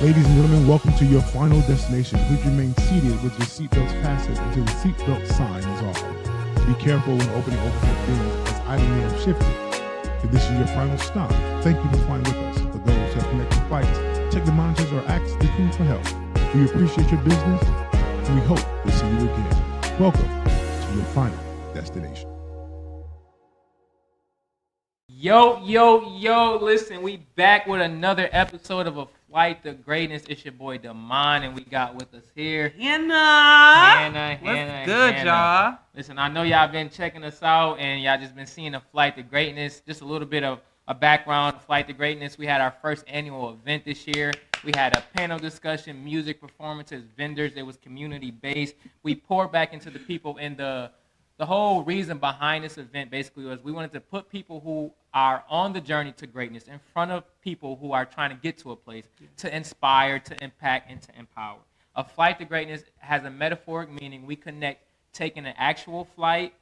Ladies and gentlemen, welcome to your final destination. Please remain seated with your seatbelts fastened until the seatbelt sign is off. Be careful when opening overhead bins as items may have shifted. If this is your final stop, thank you for flying with us. For those who have connected flights, check the monitors or ask the crew for help. We appreciate your business, and we hope to see you again. Welcome to your final destination. Yo, listen, we back with another episode of A Flight to Greatness. It's your boy, Damon, and we got with us here Hannah. What's good, y'all? Listen, I know y'all been checking us out, and y'all just been seeing A Flight to Greatness. Just a little bit of a background, A Flight to Greatness. We had our first annual event this year. We had a panel discussion, music performances, vendors. It was community-based. We poured back into the people, and the whole reason behind this event basically was we wanted to put people who are on the journey to greatness in front of people who are trying to get to a place to inspire, to impact, and to empower. A flight to greatness has a metaphoric meaning. We connect taking an actual flight,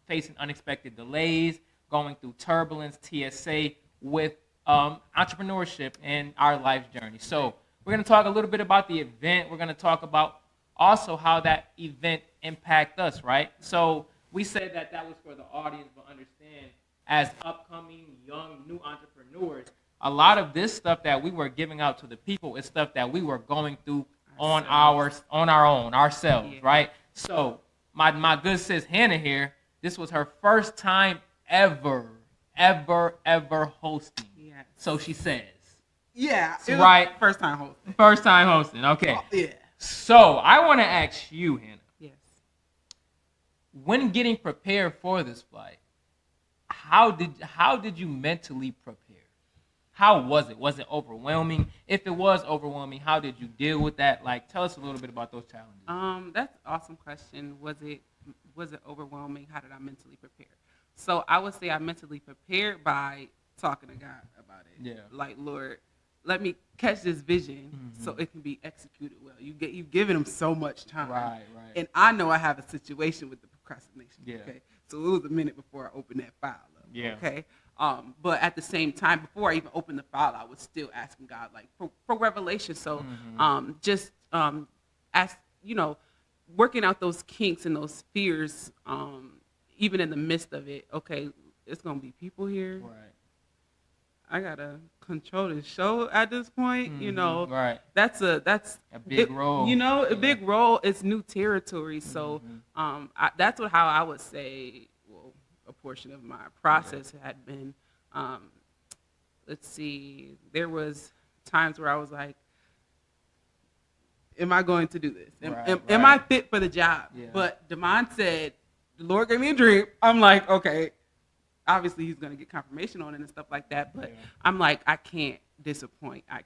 facing unexpected delays, going through turbulence, TSA, with entrepreneurship and our life journey. So we're going to talk a little bit about the event. We're going to talk about also how that event impact us, right? So we said that was for the audience, but understand, as upcoming young new entrepreneurs, a lot of this stuff that we were giving out to the people is stuff that we were going through on our own, ourselves, right? So my good sis Hannah here, this was her first time ever hosting. Yeah. So she says. Yeah. So, right. First time hosting. First time hosting. Okay. Oh, yeah. So I want to ask you, Hannah. Yes. When getting prepared for this flight, how did you mentally prepare? How was it? Was it overwhelming? If it was overwhelming, how did you deal with that? Like, tell us a little bit about those challenges. That's an awesome question. Was it overwhelming? How did I mentally prepare? So I would say I mentally prepared by talking to God about it. Yeah. Like, Lord, let me catch this vision so it can be executed well. You've given him so much time. Right. And I know I have a situation with the procrastination. Yeah. Okay. So it was a minute before I opened that file up. Yeah. Okay. But at the same time, before I even opened the file, I was still asking God like for revelation. So ask, working out those kinks and those fears, even in the midst of it. Okay, it's gonna be people here. Right. I gotta control the show at this point. Right. That's a big role. A big role. It's new territory. So that's how I would say. Well, a portion of my process had been. Let's see. There was times where I was like, "Am I going to do this? Am I fit for the job?" Yeah. But Damon said, "The Lord gave me a dream." I'm like, okay. Obviously, he's going to get confirmation on it and stuff like that. But I'm like, I can't disappoint. I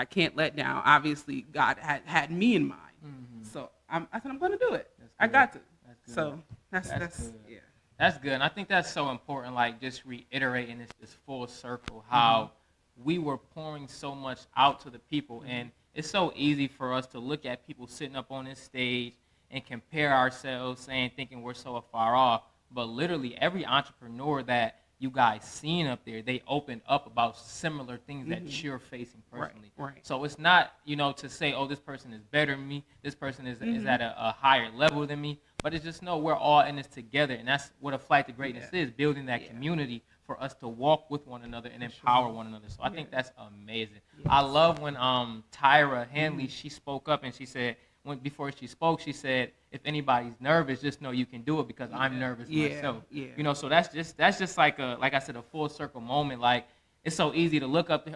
can't let down. Obviously, God had me in mind. So I said, I'm going to do it. I got to. So that's good. Yeah. That's good. And I think that's so important, like just reiterating this full circle, how we were pouring so much out to the people. And it's so easy for us to look at people sitting up on this stage and compare ourselves, thinking we're so far off. But literally every entrepreneur that you guys seen up there, they opened up about similar things that you're facing personally. Right. So it's not, to say, oh, this person is better than me, this person is at a higher level than me, but it's just, no, we're all in this together. And that's what a flight to greatness is, building that community for us to walk with one another and empower one another. So I think that's amazing. Yes. I love when Tyra Hanley, she spoke up and she said, before she spoke, she said, if anybody's nervous, just know you can do it because I'm nervous myself. Yeah. So that's just like I said, a full circle moment. Like, it's so easy to look up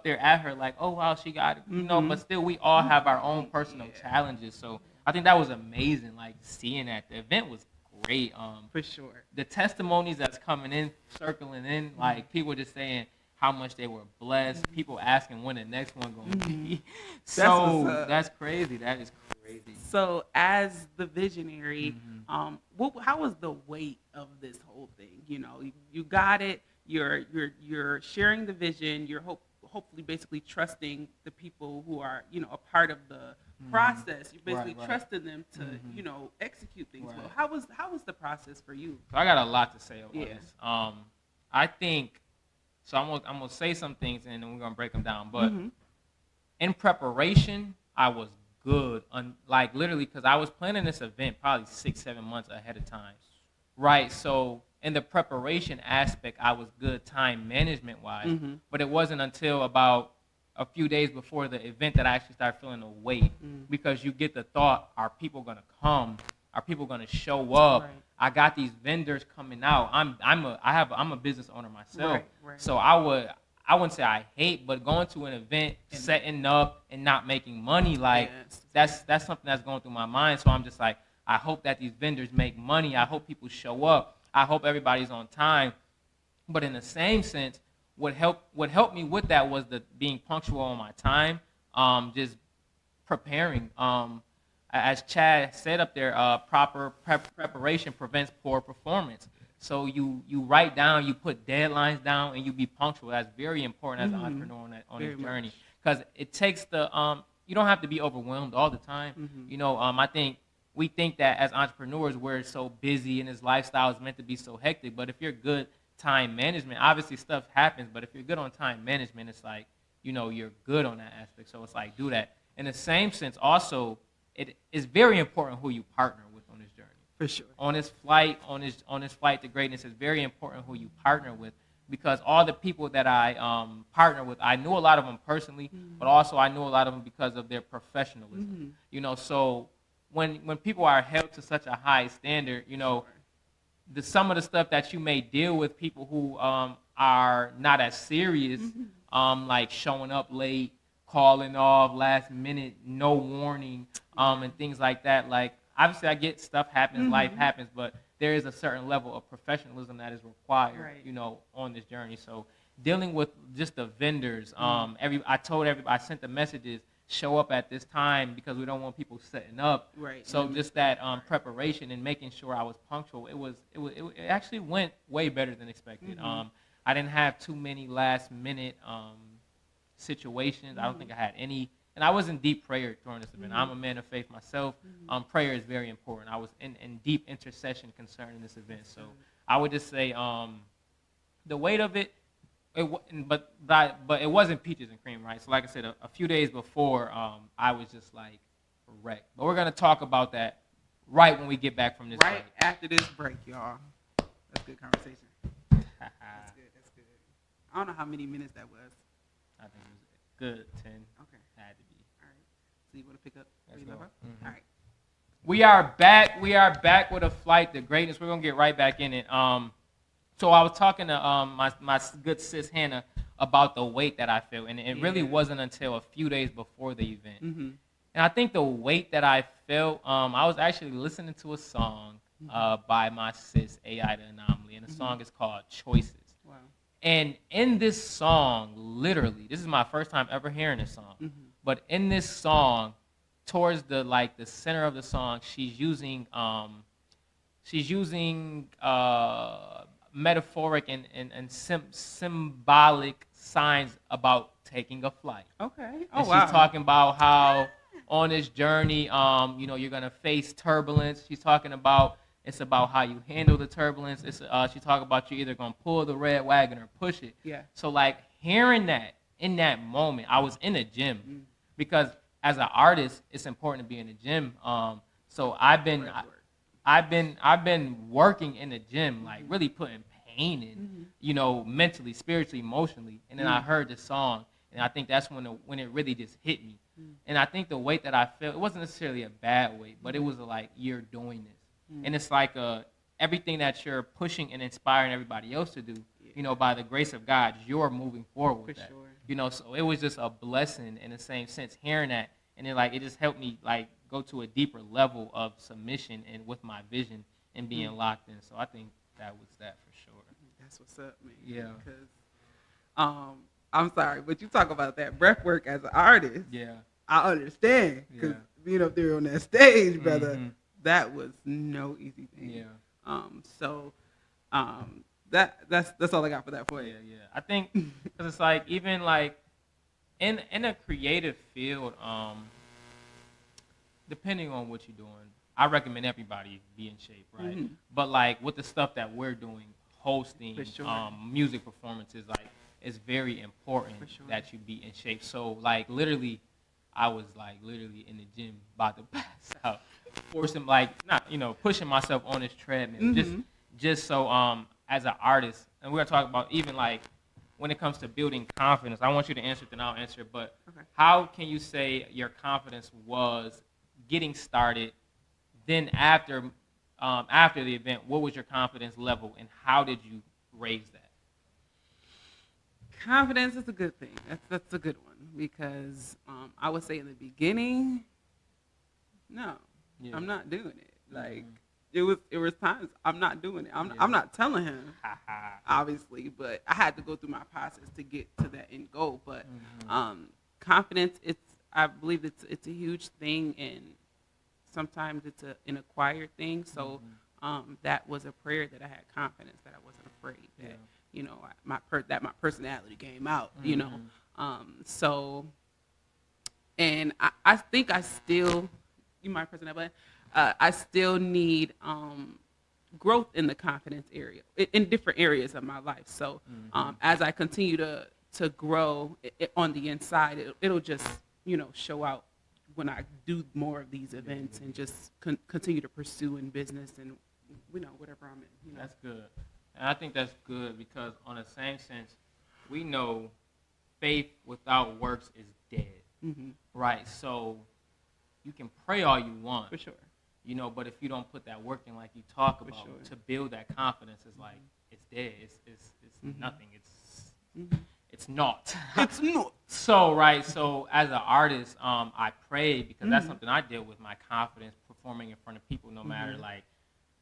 there at her like, oh wow, she got it. But still we all have our own personal challenges. So I think that was amazing, like seeing that. The event was great. For sure. The testimonies that's coming in, circling in, like people just saying how much they were blessed. People asking when the next one gonna be. So that's crazy. That is crazy. So as the visionary, how was the weight of this whole thing? You got it. You're sharing the vision. You're hopefully basically trusting the people who are a part of the process. You're basically trusting them to execute things well. How was the process for you? So I got a lot to say on this. I think. So I'm gonna say some things and then we're gonna break them down. But in preparation, I was good. Like literally, because I was planning this event probably 6-7 months ahead of time, right? So in the preparation aspect, I was good time management wise. But it wasn't until about a few days before the event that I actually started feeling the weight, because you get the thought: are people gonna come? Are people gonna show up? Right. I got these vendors coming out. I'm a business owner myself, Right. so I wouldn't say I hate, but going to an event, setting up, and not making money, like that's something that's going through my mind. So I'm just like, I hope that these vendors make money. I hope people show up. I hope everybody's on time. But in the same sense, what helped me with that was the being punctual on my time, just preparing. As Chad said up there, proper preparation prevents poor performance. So you write down, you put deadlines down, and you be punctual. That's very important as an entrepreneur on this journey, because it takes you don't have to be overwhelmed all the time. You know, I think we think that as entrepreneurs we're so busy and this lifestyle is meant to be so hectic. But if you're good time management, obviously stuff happens. But if you're good on time management, it's like, you know, you're good on that aspect. So it's like, do that. In the same sense, also, it is very important who you partner with on this journey. For sure. On this flight to greatness, it's very important who you partner with, because all the people that I partner with, I knew a lot of them personally, but also I knew a lot of them because of their professionalism. You know, so when people are held to such a high standard, you know, some of the stuff that you may deal with people who are not as serious, like showing up late, calling off last minute, no warning, and things like that. Like, obviously I get stuff happens, life happens, but there is a certain level of professionalism that is required, you know, on this journey. So dealing with just the vendors, I sent the messages, show up at this time, because we don't want people setting up. Right. So just that preparation and making sure I was punctual, it actually went way better than expected. I didn't have too many last minute situations. I don't think I had any. And I was in deep prayer during this event. I'm a man of faith myself. Prayer is very important. I was in deep intercession concerning this event. So I would just say the weight of it, but it wasn't peaches and cream, right? So like I said, a few days before, I was just like wrecked. But we're going to talk about that right when we get back from this break. After this break, y'all. That's good conversation. That's good. I don't know how many minutes that was. I think it was good, 10. Okay. Had to be. All right. So you want to pick up? Let's go. All right. We are back. We are back with a flight to greatness. We're going to get right back in it. So I was talking to my good sis Hannah about the weight that I feel, and it really wasn't until a few days before the event. And I think the weight that I felt, I was actually listening to a song by my sis AI the Anomaly, and the song is called Choices. Wow. And in this song, literally, this is my first time ever hearing this song, but in this song, towards the center of the song, she's using metaphoric and symbolic signs about taking a flight. Okay. And she's talking about how on this journey, you know, you're gonna face turbulence. She's talking about it's about how you handle the turbulence. She's talking about you're either gonna pull the red wagon or push it. Yeah. So like hearing that in that moment, I was in a gym because as an artist, it's important to be in the gym. So I've been working in the gym, like really putting pain in, you know, mentally, spiritually, emotionally. And then I heard this song, and I think that's when it really just hit me. And I think the weight that I felt, it wasn't necessarily a bad weight, but it was like, you're doing this. And it's like everything that you're pushing and inspiring everybody else to do, you know, by the grace of God, you're moving forward with that. Sure. You know, so it was just a blessing in the same sense, hearing that. And then it just helped me go to a deeper level of submission and with my vision and being locked in. So I think that was that for sure. That's what's up, man. Yeah. Because I'm sorry, but you talk about that breath work as an artist. Yeah. I understand, because being up there on that stage, brother, that was no easy thing. Yeah. That's all I got for that for you. Yeah. I think because it's like even like in a creative field, depending on what you're doing, I recommend everybody be in shape, right? But like with the stuff that we're doing, hosting, music performances, like it's very important that you be in shape. So like literally I was like literally in the gym about to pass out, forcing like not pushing myself on this treadmill, just so as an artist, and we're gonna talk about even like when it comes to building confidence. I want you to answer it, then I'll answer it. But how can you say your confidence was getting started? Then after the event, what was your confidence level, and how did you raise that? Confidence is a good thing. That's a good one because I would say in the beginning, no, I'm not doing it. Like it was times I'm not doing it. I'm not telling him, obviously, but I had to go through my process to get to that end goal. But confidence, I believe it's a huge thing, and sometimes it's an acquired thing. So that was a prayer that I had confidence that I wasn't afraid that. My personality came out, so, and I think I still, my personality, I still need growth in the confidence area, in different areas of my life. So as I continue to grow on the inside, it'll just, show out when I do more of these events and just continue to pursue in business and, whatever I'm in. That's good. And I think that's good because on the same sense, we know faith without works is dead, right? So you can pray all you want, for sure, but if you don't put that work in, like you talk about, to build that confidence, it's like it's dead. It's nothing. It's not. It's not. So as an artist, I pray because that's something I deal with, my confidence performing in front of people, no matter like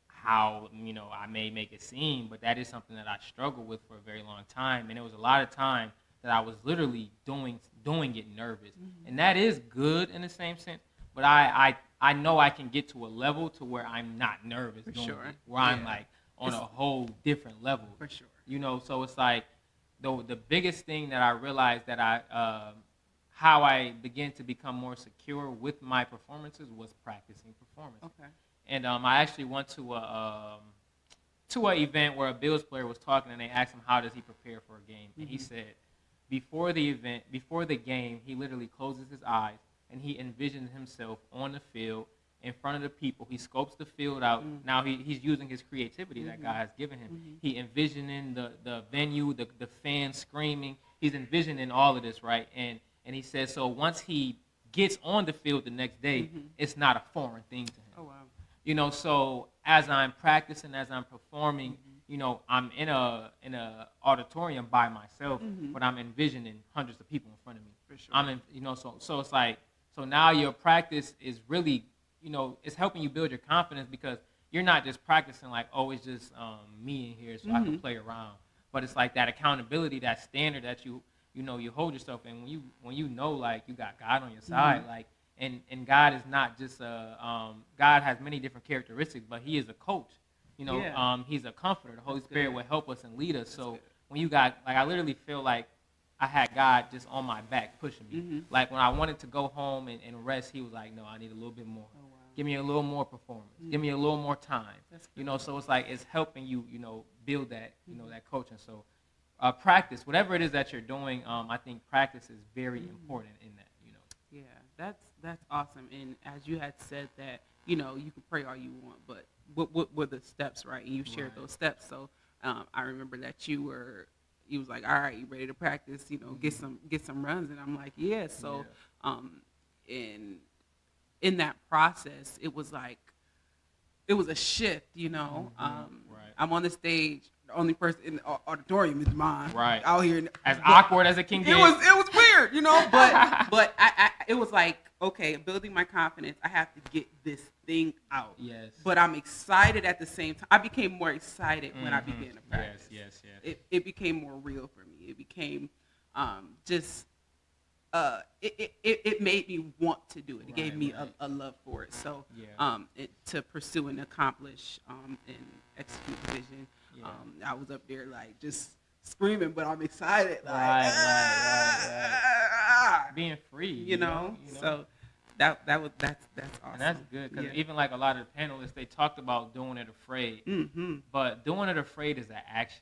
how I may make it seem, but that is something that I struggled with for a very long time, and it was a lot of time that I was literally doing it nervous, and that is good in the same sense. But I know I can get to a level to where I'm not nervous doing it, where I'm like on a whole different level. For sure. So it's like the biggest thing that I realized that how I began to become more secure with my performances was practicing performance. Okay. And I actually went to an event where a Bills player was talking, and they asked him how does he prepare for a game, and he said before the game, he literally closes his eyes and he envisions himself on the field in front of the people. He scopes the field out. Now he's using his creativity that God has given him. He envisioning the venue, the fans screaming. He's envisioning all of this, right? And he says so once he gets on the field the next day, it's not a foreign thing to him. Oh wow. So as I'm practicing, as I'm performing, I'm in a auditorium by myself, but I'm envisioning hundreds of people in front of me. For sure. I'm in, so it's like, so now your practice is really, it's helping you build your confidence because you're not just practicing like, oh, it's just me in here so I can play around, but it's like that accountability, that standard that you hold yourself in when you know like you got God on your side, like. And God is not just God has many different characteristics, but He is a coach. He's a comforter. The Holy Spirit will help us and lead us. So when you got, like, I literally feel like I had God just on my back pushing me. Like when I wanted to go home and rest, He was like, no, I need a little bit more. Oh, wow. Give me a little more performance. Give me a little more time. So it's like it's helping you, build that, that coaching. So practice, whatever it is that you're doing, I think practice is very important in that. Yeah, that's awesome. And as you had said that, you can pray all you want, but what were the steps, right? And you shared those steps. So I remember that you was like, all right, you ready to practice? Get some runs, and I'm like, yeah. So in that process, it was like it was a shift. I'm on the stage. The only person in the auditorium is mine. Right. Out here. As awkward as it can get. It was weird, but it was like, okay, building my confidence, I have to get this thing out. Yes. But I'm excited at the same time. I became more excited when I began to practice. Yes. It became more real for me. It became it made me want to do it. It gave me a love for it. So to pursue and accomplish and execute the vision. I was up there like just screaming, but I'm excited. Like, right. Being free, So that's awesome. And that's good because even like a lot of the panelists, they talked about doing it afraid, but doing it afraid is an action.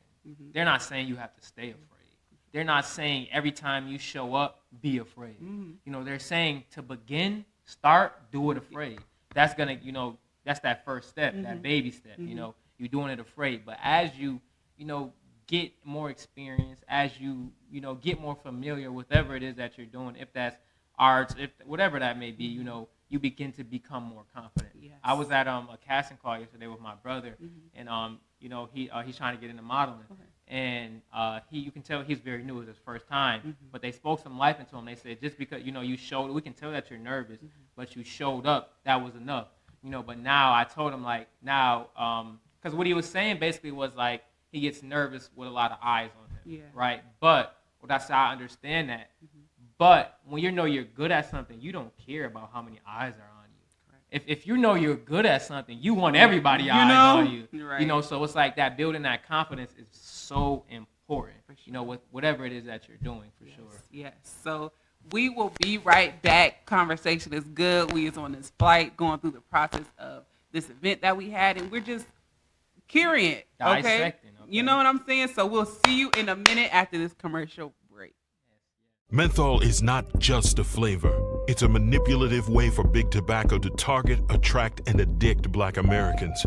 They're not saying you have to stay afraid. they're not saying every time you show up, be afraid. You know, they're saying to begin, start, do it afraid. That's gonna, you know, that's that first step, that baby step. You know, you're doing it afraid. But as you, you know, get more experience, as you, you know, get more familiar with whatever it is that you're doing, if that's arts, if whatever that may be, you know, you begin to become more confident. Yes. I was at a casting call yesterday with my brother, and you know, he's trying to get into modeling, and you can tell he's very new. It's his first time, but they spoke some life into him. They said just because, you know, you showed, we can tell that you're nervous, but you showed up, that was enough, you know. But now I told him, like, now, because what he was saying basically was like he gets nervous with a lot of eyes on him, right? But that's how I understand that. But when you know you're good at something, you don't care about how many eyes are on you. If you know you're good at something, you want everybody eyes on you. Right. You know, so it's like that, building that confidence is so important. For sure. You know, with whatever it is that you're doing, for sure. Yes. So we will be right back. Conversation is good. We is on this flight, going through the process of this event that we had, and we're just carrying it. Okay? Dissecting, okay. You know what I'm saying? So we'll see you in a minute after this commercial break. Menthol is not just a flavor. It's a manipulative way for big tobacco to target, attract, and addict Black Americans.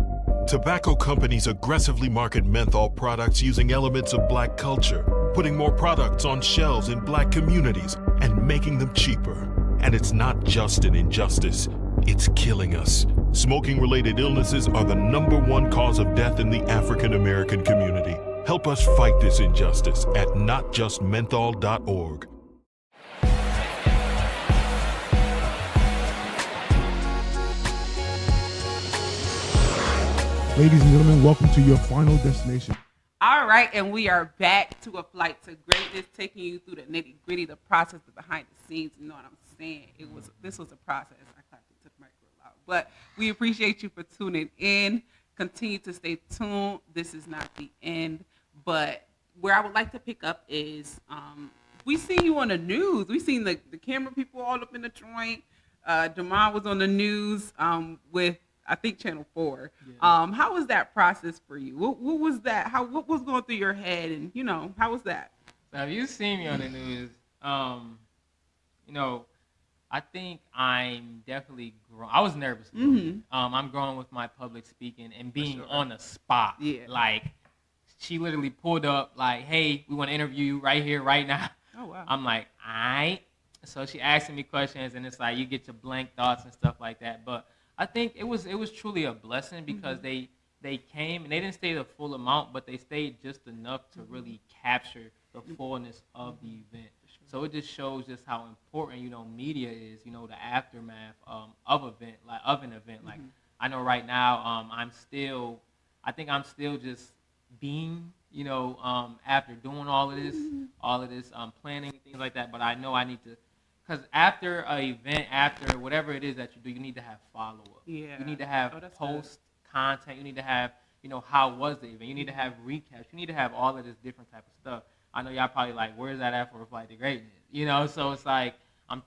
Tobacco companies aggressively market menthol products using elements of Black culture, putting more products on shelves in Black communities and making them cheaper. And it's not just an injustice, it's killing us. Smoking-related illnesses are the #1 cause of death in the African American community. Help us fight this injustice at notjustmenthol.org. Ladies and gentlemen, welcome to your final destination. All right, and we are back to a flight to greatness, taking you through the nitty-gritty, the process, the behind the scenes. You know what I'm saying? This was a process. I clapped it, took my grill out. But we appreciate you for tuning in. Continue to stay tuned. This is not the end. But where I would like to pick up is we seen you on the news. We seen the camera people all up in the joint. Damon was on the news with, I think, Channel 4. Yeah. How was that process for you? What was that? What was going through your head? And, you know, how was that? So have you seen me on the news? You know, I think I'm definitely growing. I was nervous. I'm growing with my public speaking and being on the spot. Yeah. Like, she literally pulled up like, hey, we want to interview you right here, right now. Oh, wow. I'm like, all right. So she asking me questions, and it's like you get your blank thoughts and stuff like that. But I think it was truly a blessing because they came and they didn't stay the full amount, but they stayed just enough to really capture the fullness of the event. So it just shows just how important, you know, media is, you know, the aftermath of an event. Like, I know right now I think I'm still just being, you know, after doing all of this planning and things like that. But I know I need to. Because after an event, after whatever it is that you do, you need to have follow-up. Yeah. You need to have post content. You need to have, you know, how was the event? You need to have recaps. You need to have all of this different type of stuff. I know y'all probably like, where's that at for a flight to greatness? You know, so it's like I'm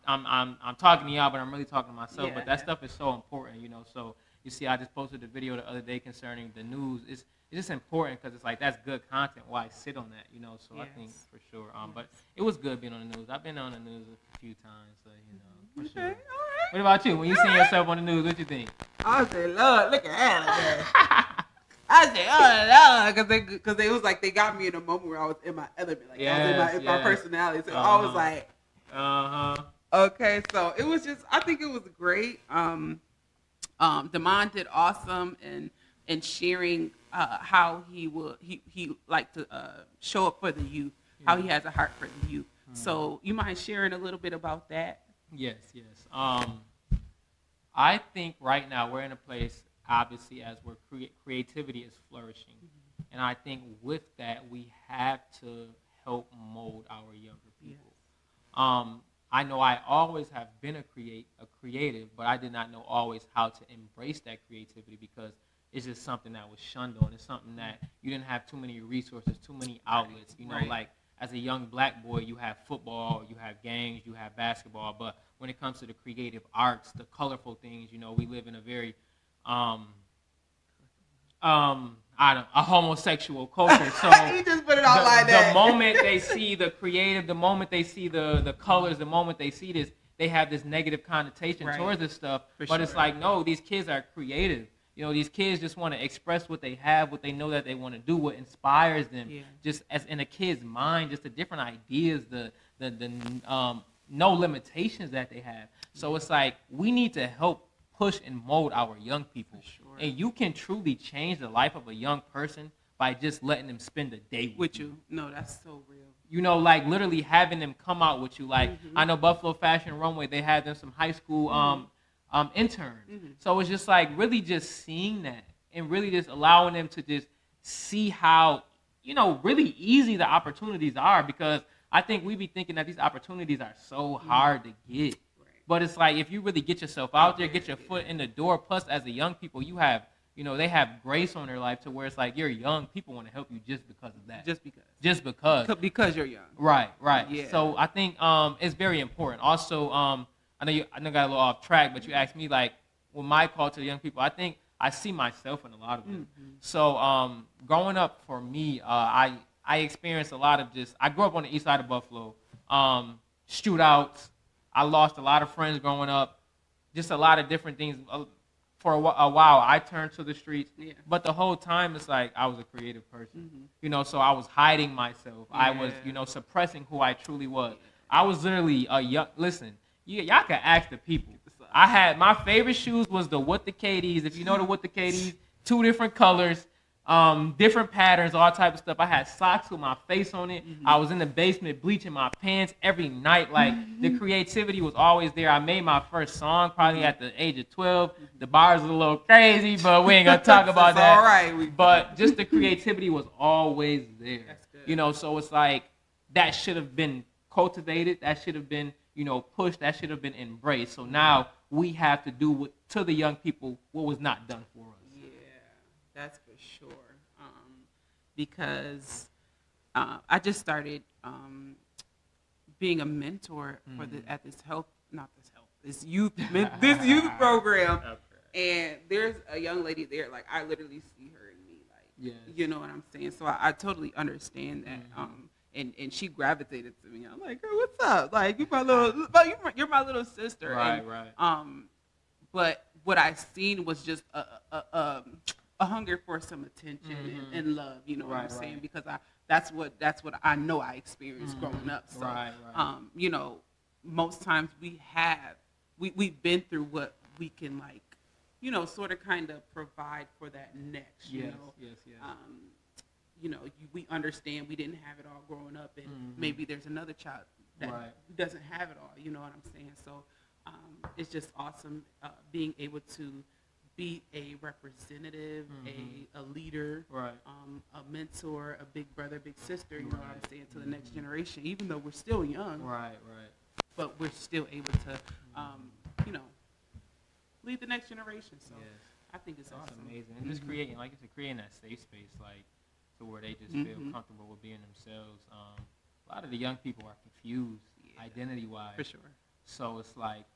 talking to y'all, but I'm really talking to myself. Yeah, but that stuff is so important, you know. So you see, I just posted a video the other day concerning the news. It's just important because it's like that's good content. Why sit on that, you know? So I think for sure. But it was good being on the news. I've been on the news a few times, so you know. For sure. All right. What about you? When you see yourself on the news, what you think? I said, Lord, look at that. I said, oh Lord, because they was like they got me in a moment where I was in my element, like I was in my personality. So I was like, okay. So it was just, I think it was great. Damon did awesome and sharing how he like to show up for the youth, how he has a heart for the youth. So you mind sharing a little bit about that? Yes. I think right now we're in a place, obviously, as where creativity is flourishing. And I think with that, we have to help mold our younger people. Yes. I know I always have been a creative, but I did not know always how to embrace that creativity because it's just something that was shunned on. It's something that you didn't have too many resources, too many outlets. You know, like as a young Black boy, you have football, you have games, you have basketball. But when it comes to the creative arts, the colorful things, you know, we live in a very a homosexual culture. So he just put it out like that. The moment they see the creative, the moment they see the colors, the moment they see this, they have this negative connotation towards this stuff. But it's like, no, these kids are creative. You know, these kids just want to express what they have, what they know that they want to do, what inspires them. Just as in a kid's mind, just the different ideas, the no limitations that they have. So it's like we need to help push and mold our young people. And you can truly change the life of a young person by just letting them spend a day with you. No, that's so real. You know, like literally having them come out with you. Like I know Buffalo Fashion Runway, they had them some high school interns. So it's just like really just seeing that and really just allowing them to just see how, you know, really easy the opportunities are, because I think we be thinking that these opportunities are so hard to get. But it's like if you really get yourself out there, get your foot in the door, plus as a young people, you have, you know, they have grace on their life to where it's like you're young, people want to help you just because of that. Just because you're young. Right. Yeah. So I think it's very important. Also, I know I got a little off track, but you asked me like, with my call to the young people, I think I see myself in a lot of them. So growing up for me, I experienced a lot of I grew up on the east side of Buffalo, shootouts. I lost a lot of friends growing up, just a lot of different things. For a while, I turned to the streets, but the whole time it's like I was a creative person, you know, so I was hiding myself. I was, you know, suppressing who I truly was. I was literally a young, listen, y'all can ask the people. I had, my favorite shoes was the What the KDs. If you know the What the KDs, 2 different colors, different patterns, all type of stuff. I had socks with my face on it. I was in the basement bleaching my pants every night. Like the creativity was always there. I made my first song probably at the age of 12. The bars was a little crazy, but we ain't gonna talk about that. All right. But just the creativity was always there. That's good. You know, so it's like that should have been cultivated. That should have been, you know, pushed. That should have been embraced. So now we have to do to the young people what was not done for us. That's for sure. Because I just started being a mentor for at this youth program, and there's a young lady there. Like I literally see her in me. Like, you know what I'm saying? So I totally understand that. And she gravitated to me. I'm like, girl, what's up? Like you're my little sister. Right. But what I seen was just a hunger for some attention and love, you know what I'm saying? Because that's what I know I experienced growing up. So, you know, most times we've been through what we can, like, you know, sort of kind of provide for that next. You know? You know, we understand we didn't have it all growing up, and maybe there's another child that doesn't have it all. You know what I'm saying? So it's just awesome being able to be a representative, a leader, a mentor, a big brother, big sister, you know what I'm saying, to the next generation, even though we're still young. But we're still able to, you know, lead the next generation. So I think it's awesome. Amazing. And just creating that safe space, like, to where they just feel comfortable with being themselves. A lot of the young people are confused identity-wise. For sure. So it's like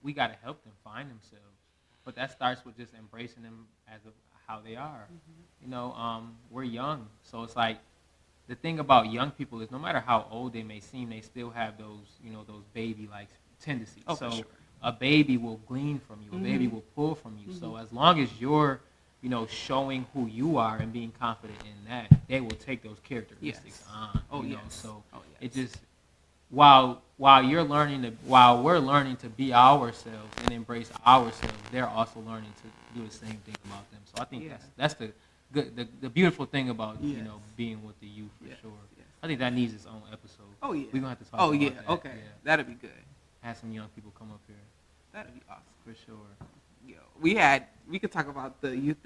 we got to help them find themselves. But that starts with just embracing them as how they are. You know, we're young. So it's like the thing about young people is no matter how old they may seem, they still have those, you know, those baby-like tendencies. Oh, so for sure. A baby will glean from you. A baby will pull from you. So as long as you're, you know, showing who you are and being confident in that, they will take those characteristics on. You know? So it just, while we're learning to be ourselves and embrace ourselves, they're also learning to do the same thing about them. So I think that's the beautiful thing about you know, being with the youth for sure. I think that needs its own episode. Oh yeah, we're gonna have to talk about that. Okay, that'd be good. Have some young people come up here. That'd be awesome for sure. Yo, we could talk about the youth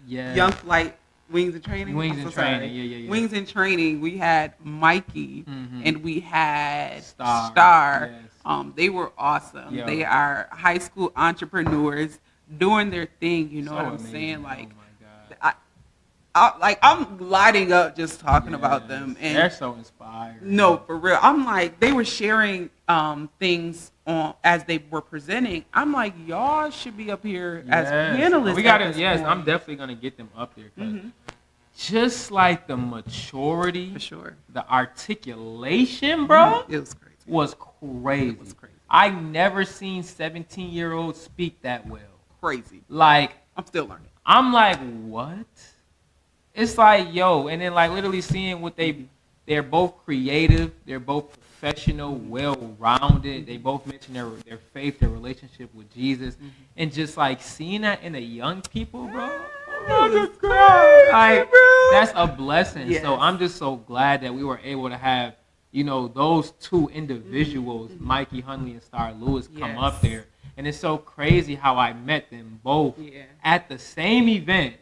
Young Flight. Wings in Training. Wings in Training. Yeah. Wings in Training. We had Mikey and we had Star. Yes. They were awesome. They are high school entrepreneurs doing their thing. You know what I'm saying? Like, I'm lighting up just talking about Yes. them. They're And so inspired. no, for real. I'm like, they were sharing things on as they were presenting. I'm like, y'all should be up here as panelists. We got at to. this Yes, point. I'm definitely gonna get them up there. 'Cause Mhm. just like the maturity, For sure. the articulation, bro, It was crazy. was crazy. It was crazy. I never seen 17-year-olds speak that well. Crazy. Like, I'm still learning. I'm like, what? It's like, yo, and then like literally seeing what they're both creative, they're both professional, well-rounded. They both mention their faith, their relationship with Jesus, and just like seeing that in the young people, bro. Like, that's a blessing. Yes. So I'm just so glad that we were able to have, those two individuals, Mikey Hunley and Star Lewis, come Yes. up there. And it's so crazy how I met them both Yeah. at the same event.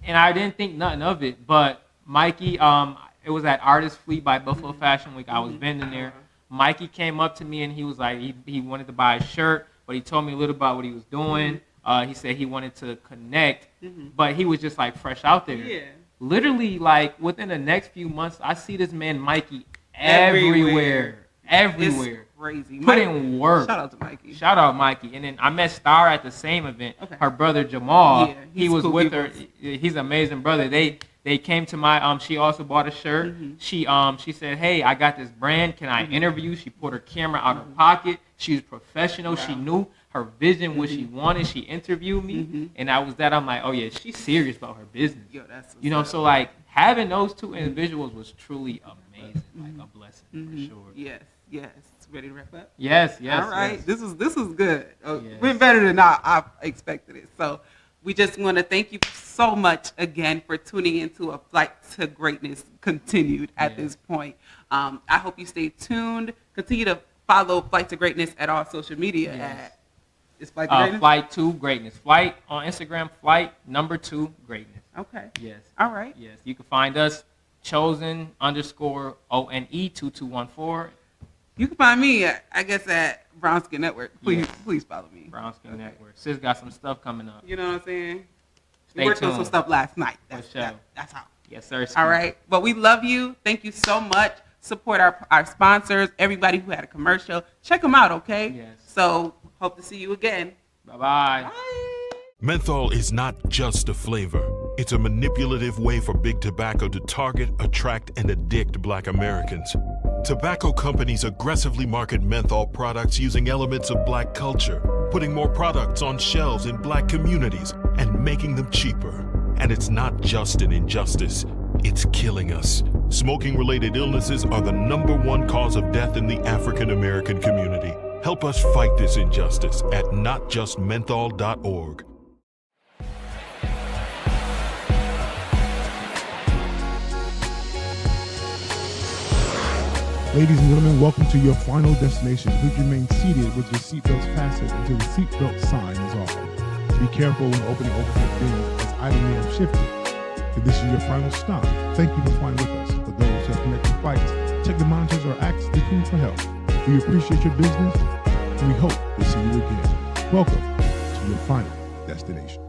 And I didn't think nothing of it. But Mikey, it was at Artist Fleet by Buffalo Fashion Week. I was vending there. Mikey came up to me and he was like, he wanted to buy a shirt, but he told me a little about what he was doing. He said he wanted to connect, but he was just like fresh out there. Yeah. Literally, like within the next few months, I see this man Mikey everywhere. It's crazy. Putting work. Shout out to Mikey. Shout out Mikey. And then I met Star at the same event. Okay. Her brother Jamal. Yeah, he he's was cool with people. her. He's an amazing brother. They came to my she also bought a shirt. She said, "Hey, I got this brand. Can I interview?" She pulled her camera out her pocket. She was professional. She knew her vision, what she wanted. She interviewed me. And I was that. I'm like, "Oh yeah, she's serious about her business." Yo, that's what's up. So like having those two individuals was truly amazing. Like a blessing for sure. Yes, yes. Ready to wrap up? Yes. All right. Yes. This was good. Yes. Went better than I expected it. So we just want to thank you so much again for tuning into A Flight to Greatness continued at this point. I hope you stay tuned. Continue to follow Flight to Greatness at all social media at it's Flight to Greatness. Flight to Greatness. Flight on Instagram, Flight #2 Greatness. Okay. Yes. All right. Yes. You can find us chosen_ONE2214. You can find me, I guess, at Brown Skin Network. Please follow me. Brown Skin Network. Sis got some stuff coming up. You know what I'm saying? Stay We worked on tuned. some stuff last night. That's sure. that's how. Yes, sir. All right. But we love you. Thank you so much. Support our sponsors, everybody who had a commercial. Check them out, okay? Yes. So hope to see you again. Bye-bye. Bye. Menthol is not just a flavor. It's a manipulative way for big tobacco to target, attract, and addict Black Americans. Tobacco companies aggressively market menthol products using elements of Black culture, putting more products on shelves in Black communities and making them cheaper. And it's not just an injustice, it's killing us. Smoking-related illnesses are the #1 cause of death in the African American community. Help us fight this injustice at notjustmenthol.org. Ladies and gentlemen, welcome to your final destination. Please remain seated with your seatbelts fastened until the seatbelt sign is off. Be careful when opening overhead bins as items may have shifted. If this is your final stop, thank you for flying with us. For those who have connected flights, check the monitors or ask the crew for help. We appreciate your business and we hope to see you again. Welcome to your final destination.